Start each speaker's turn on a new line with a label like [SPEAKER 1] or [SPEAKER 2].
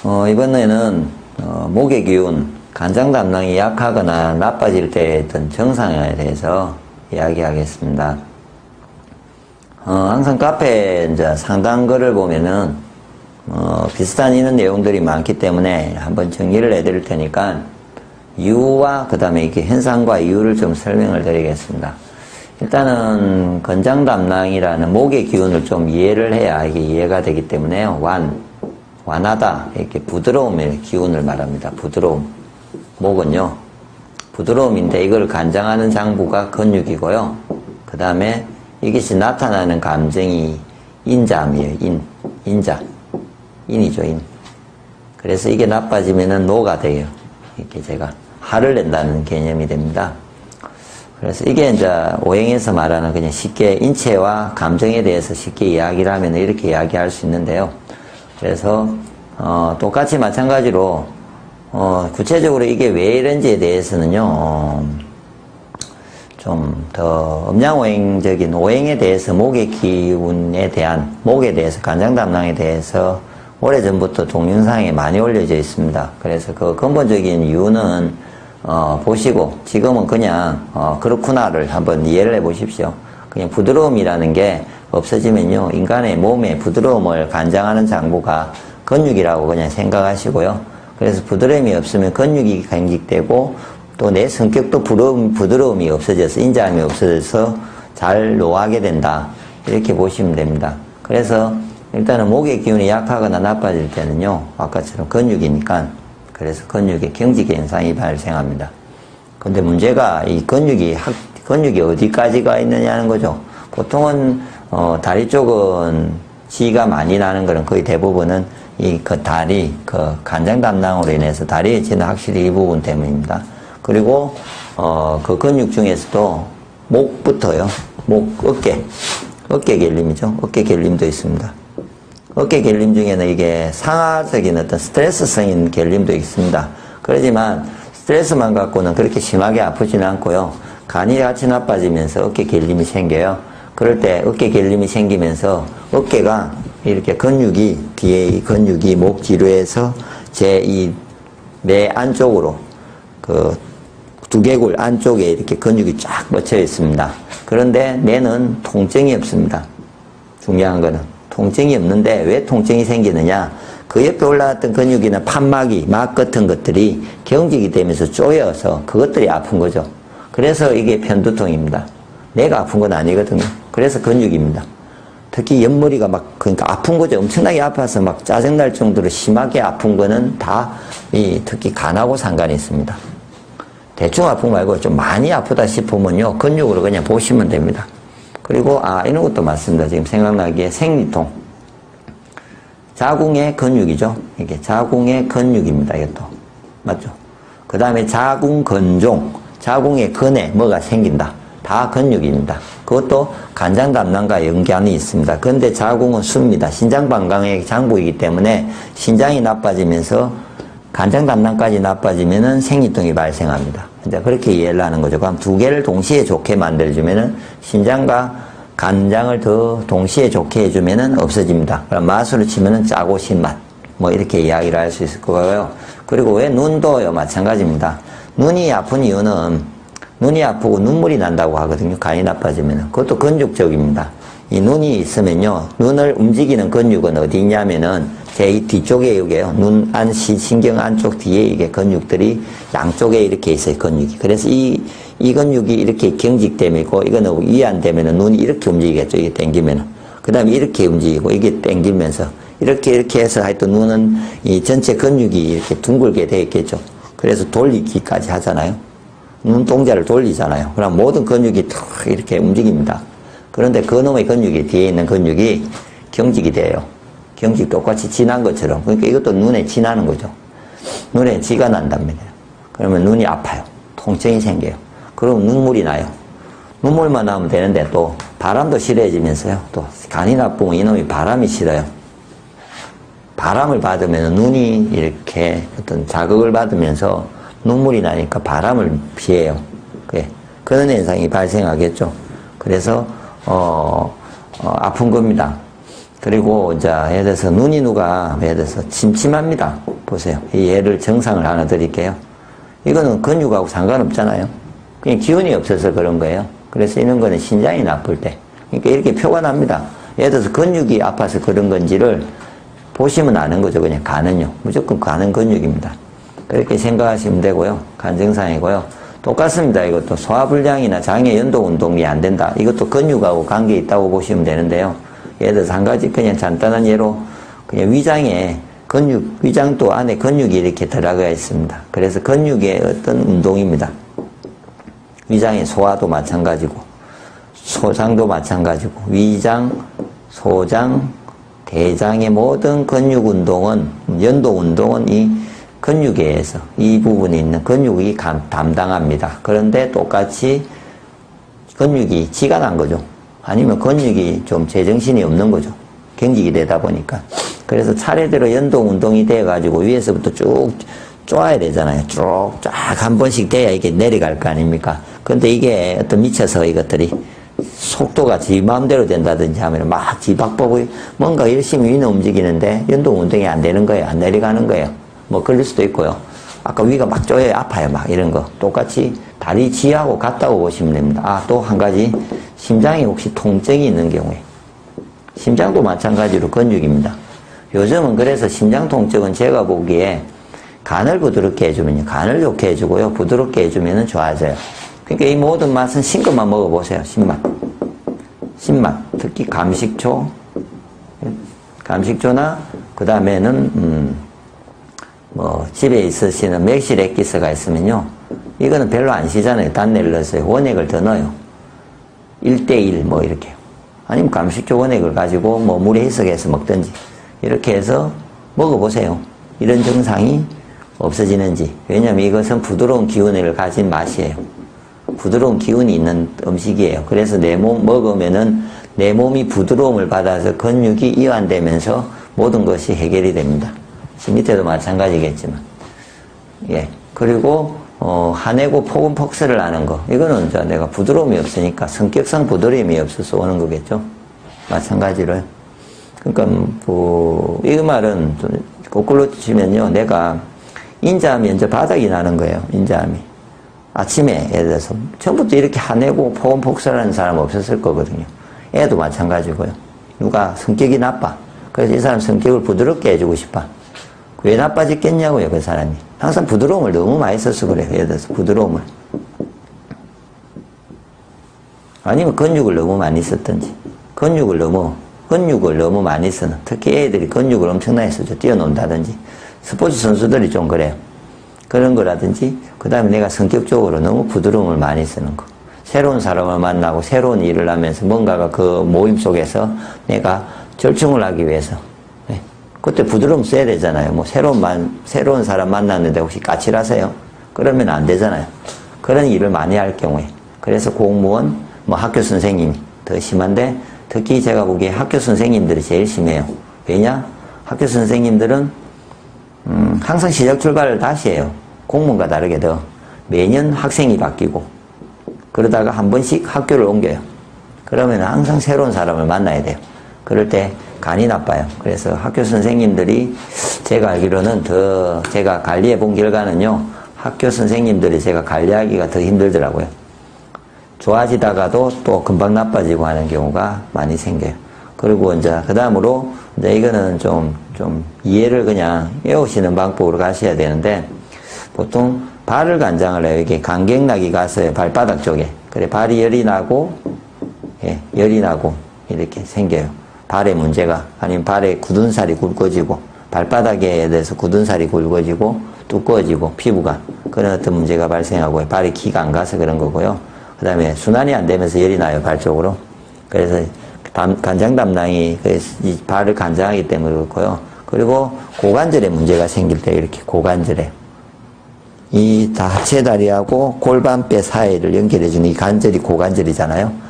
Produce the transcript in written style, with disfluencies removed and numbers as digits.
[SPEAKER 1] 이번에는 목의 기운, 간장 담낭이 약하거나 나빠질 때의 어떤 증상에 대해서 이야기하겠습니다. 항상 카페 이제 상담글을 보면은 비슷한 이런 내용들이 많기 때문에 한번 정리를 해드릴 테니까 이유와 그 다음에 이게 현상과 이유를 좀 설명을 드리겠습니다. 일단은 건장담낭이라는 목의 기운을 좀 이해를 해야 이게 이해가 되기 때문에 완하다, 이렇게 부드러움의 기운을 말합니다. 부드러움. 목은요, 부드러움인데 이걸 간장하는 장부가 근육이고요. 그 다음에 이것이 나타나는 감정이 인자함이에요. 인자. 인이죠, 인. 그래서 이게 나빠지면은 노가 돼요. 이렇게 제가 화를 낸다는 개념이 됩니다. 그래서 이게 이제 오행에서 말하는 그냥 쉽게 인체와 감정에 대해서 쉽게 이야기를 하면 이렇게 이야기할 수 있는데요. 그래서 똑같이 마찬가지로 구체적으로 이게 왜 이런지에 대해서는요, 좀 더 음양오행적인 오행에 대해서 목의 기운에 대한 목에 대해서 간장담낭에 대해서 오래전부터 동영상에 많이 올려져 있습니다. 그래서 그 근본적인 이유는 보시고 지금은 그냥 그렇구나를 한번 이해를 해 보십시오. 그냥 부드러움이라는 게 없어지면요, 인간의 몸의 부드러움을 간장하는 장부가 근육이라고 그냥 생각하시고요. 그래서 부드러움이 없으면 근육이 경직되고 또 내 성격도 부드러움이 없어져서 인자함이 없어져서 잘 노하게 된다, 이렇게 보시면 됩니다. 그래서 일단은 목의 기운이 약하거나 나빠질 때는요, 아까처럼 근육이니까, 그래서 근육의 경직 현상이 발생합니다. 근데 문제가 이 근육이 어디까지가 있느냐는 거죠. 보통은 다리 쪽은 지가 많이 나는 거는 거의 대부분은 그 다리, 그 간장담낭으로 인해서 다리에 지는 확실히 이 부분 때문입니다. 그리고 그 근육 중에서도 목부터요, 어깨 결림이죠. 어깨 결림도 있습니다. 어깨 결림 중에는 이게 상하적인 어떤 스트레스성인 결림도 있습니다. 그렇지만 스트레스만 갖고는 그렇게 심하게 아프지는 않고요. 간이 같이 나빠지면서 어깨 결림이 생겨요. 그럴 때 어깨 결림이 생기면서 어깨가 이렇게 뒤에 이 근육이 목 뒤로에서 내 안쪽으로 두개골 안쪽에 이렇게 근육이 쫙 뻗쳐 있습니다. 그런데 뇌는 통증이 없습니다. 중요한 거는 통증이 없는데 왜 통증이 생기느냐? 그 옆에 올라왔던 근육이나 판막이, 막 같은 것들이 경직이 되면서 쪼여서 그것들이 아픈 거죠. 그래서 이게 편두통입니다. 내가 아픈 건 아니거든요. 그래서 근육입니다. 특히 옆머리가 그러니까 아픈 거죠. 엄청나게 아파서 막 짜증날 정도로 심하게 아픈 거는 다 특히 간하고 상관이 있습니다. 대충 아픈 거 말고 좀 많이 아프다 싶으면요, 근육으로 그냥 보시면 됩니다. 그리고 이런 것도 맞습니다. 지금 생각나기에 생리통. 자궁의 근육이죠. 이게 자궁의 근육입니다. 이것도. 맞죠? 그 다음에 자궁근종. 자궁의 근에 뭐가 생긴다. 다 근육입니다. 그것도 간장담낭과 연관이 있습니다. 그런데 자궁은 수입니다. 신장방광의 장부이기 때문에 신장이 나빠지면서 간장담낭까지 나빠지면은 생리통이 발생합니다. 이제 그렇게 이해를 하는 거죠. 그럼 두 개를 동시에 좋게 만들어주면은 신장과 간장을 더 동시에 좋게 해주면은 없어집니다. 그럼 맛으로 치면은 짜고 신맛. 뭐 이렇게 이야기를 할 수 있을 거고요. 그리고 왜 눈도요? 마찬가지입니다. 눈이 아픈 이유는 눈이 아프고 눈물이 난다고 하거든요. 간이 나빠지면은. 그것도 근육적입니다. 이 눈이 있으면요, 눈을 움직이는 근육은 어디 있냐면은 제 뒤쪽에 여기에요. 눈 신경 안쪽 뒤에 이게 근육들이 양쪽에 이렇게 있어요, 근육이. 그래서 이 근육이 이렇게 경직되고 이거는 이완되면은 눈이 이렇게 움직이겠죠. 이게 당기면은. 그 다음에 이렇게 움직이고 이게 당기면서 이렇게 해서 하여튼 눈은 이 전체 근육이 이렇게 둥글게 되어 있겠죠. 그래서 돌리기까지 하잖아요. 눈동자를 돌리잖아요. 그럼 모든 근육이 탁 이렇게 움직입니다. 그런데 그놈의 근육이, 뒤에 있는 근육이 경직이 돼요. 경직 똑같이 진한 것처럼. 그러니까 이것도 눈에 진하는 거죠. 눈에 지가 난답니다. 그러면 눈이 아파요. 통증이 생겨요. 그럼 눈물이 나요. 눈물만 나면 되는데 또 바람도 싫어지면서요. 또 간이 나쁘면 이놈이 바람이 싫어요. 바람을 받으면 눈이 이렇게 어떤 자극을 받으면서 눈물이 나니까 바람을 피해요. 그런 현상이 발생하겠죠. 그래서 아픈 겁니다. 그리고 이제 예를 들어서 눈이 누가 예를 들어서 침침합니다. 보세요. 이 예를 정상을 하나 드릴게요. 이거는 근육하고 상관없잖아요. 그냥 기운이 없어서 그런 거예요. 그래서 이런 거는 신장이 나쁠 때. 그러니까 이렇게 표가 납니다. 예를 들어서 근육이 아파서 그런 건지를 보시면 아는 거죠. 그냥 간은요. 무조건 간은 근육입니다. 그렇게 생각하시면 되고요. 간 증상이고요. 똑같습니다. 이것도 소화불량이나 장애 연동 운동이 안 된다. 이것도 근육하고 관계 있다고 보시면 되는데요. 예를 들어서 한 가지 그냥 간단한 예로 그냥 위장에 근육, 위장도 안에 근육이 이렇게 들어가 있습니다. 그래서 근육의 어떤 운동입니다. 위장의 소화도 마찬가지고 소장도 마찬가지고 위장, 소장, 대장의 모든 근육 운동은 연동 운동은 이 근육에 의해서 이 부분에 있는 근육이 담당합니다. 그런데 똑같이 근육이 지가 난 거죠. 아니면 근육이 좀 제정신이 없는 거죠. 경직이 되다 보니까. 그래서 차례대로 연동 운동이 돼가지고 위에서부터 쭉 쪼아야 되잖아요. 쭉 쫙 한 번씩 돼야 이게 내려갈 거 아닙니까? 근데 이게 어떤 미쳐서 이것들이 속도가 지 마음대로 된다든지 하면 막 지박보고 뭔가 열심히 위는 움직이는데 연동 운동이 안 되는 거예요. 안 내려가는 거예요. 뭐 걸릴 수도 있고요. 아까 위가 막 쪼여요. 아파요. 막 이런 거. 똑같이 다리 지하고 같다고 보시면 됩니다. 아, 또 한 가지. 심장에 혹시 통증이 있는 경우에. 심장도 마찬가지로 근육입니다. 요즘은 그래서 심장 통증은 제가 보기에 간을 부드럽게 해주면요. 간을 좋게 해주고요. 부드럽게 해주면 좋아져요. 그러니까 이 모든 맛은 신 것만 먹어보세요. 신맛. 신맛. 특히 감식초. 감식초나, 그 다음에는, 집에 있으시는 맥실 액기스가 있으면요. 이거는 별로 안 시잖아요. 단내를 넣어서요. 원액을 더 넣어요. 1:1 뭐 이렇게. 아니면 감식초 원액을 가지고 뭐 물에 희석해서 먹든지. 이렇게 해서 먹어보세요. 이런 증상이 없어지는지. 왜냐면 이것은 부드러운 기운을 가진 맛이에요. 부드러운 기운이 있는 음식이에요. 그래서 내 몸 먹으면은 내 몸이 부드러움을 받아서 근육이 이완되면서 모든 것이 해결이 됩니다. 밑에도 마찬가지겠지만. 예. 그리고, 화내고 폭음폭설을 하는 거. 이거는 이제 내가 부드러움이 없으니까 성격상 부드러움이 없어서 오는 거겠죠. 마찬가지로. 그러니까, 이 말은 거꾸로 치면요. 내가 인자하면 이제 바닥이 나는 거예요. 인자함이. 아침에 예를 들어서 처음부터 이렇게 화내고 폭음폭설하는 사람 없었을 거거든요. 애도 마찬가지고요. 누가 성격이 나빠. 그래서 이 사람 성격을 부드럽게 해주고 싶어. 왜 나빠졌겠냐고요, 그 사람이. 항상 부드러움을 너무 많이 써서 그래요. 예를 들어서 부드러움을. 아니면 근육을 너무 많이 썼든지. 근육을 너무 많이 쓰는. 특히 애들이 근육을 엄청나게 쓰죠. 뛰어논다든지. 스포츠 선수들이 좀 그래요. 그런 거라든지. 그 다음에 내가 성격적으로 너무 부드러움을 많이 쓰는 거. 새로운 사람을 만나고 새로운 일을 하면서 뭔가가 그 모임 속에서 내가 절충을 하기 위해서. 그때 부드러움 써야 되잖아요. 뭐 새로운 사람 만났는데 혹시 까칠하세요? 그러면 안 되잖아요. 그런 일을 많이 할 경우에. 그래서 공무원, 뭐 학교 선생님이 더 심한데 특히 제가 보기에 학교 선생님들이 제일 심해요. 왜냐? 학교 선생님들은 항상 시작 출발을 다시 해요. 공무원과 다르게 더 매년 학생이 바뀌고 그러다가 한 번씩 학교를 옮겨요. 그러면 항상 새로운 사람을 만나야 돼요. 그럴 때 간이 나빠요. 그래서 학교 선생님들이 제가 알기로는 더 제가 관리해 본 결과는요. 학교 선생님들이 제가 관리하기가 더 힘들더라고요. 좋아지다가도 또 금방 나빠지고 하는 경우가 많이 생겨요. 그리고 이제 그 다음으로 이제 이거는 좀 이해를 그냥 외우시는 방법으로 가셔야 되는데 보통 발을 간장을 해요. 이게 간경락이 갔어요. 발바닥 쪽에. 그래 발이 열이 나고 이렇게 생겨요. 발에 문제가 아니면 발에 굳은 살이 굵어지고 발바닥에 대해서 굳은 살이 굵어지고 두꺼워지고 피부가 그런 어떤 문제가 발생하고 발에 기가 안 가서 그런 거고요. 그 다음에 순환이 안 되면서 열이 나요. 발 쪽으로. 그래서 간장 담낭이 이 발을 간장하기 때문에 그렇고요. 그리고 고관절에 문제가 생길 때 이렇게 고관절에 이 하체 다리하고 골반뼈 사이를 연결해주는 이 관절이 고관절이잖아요.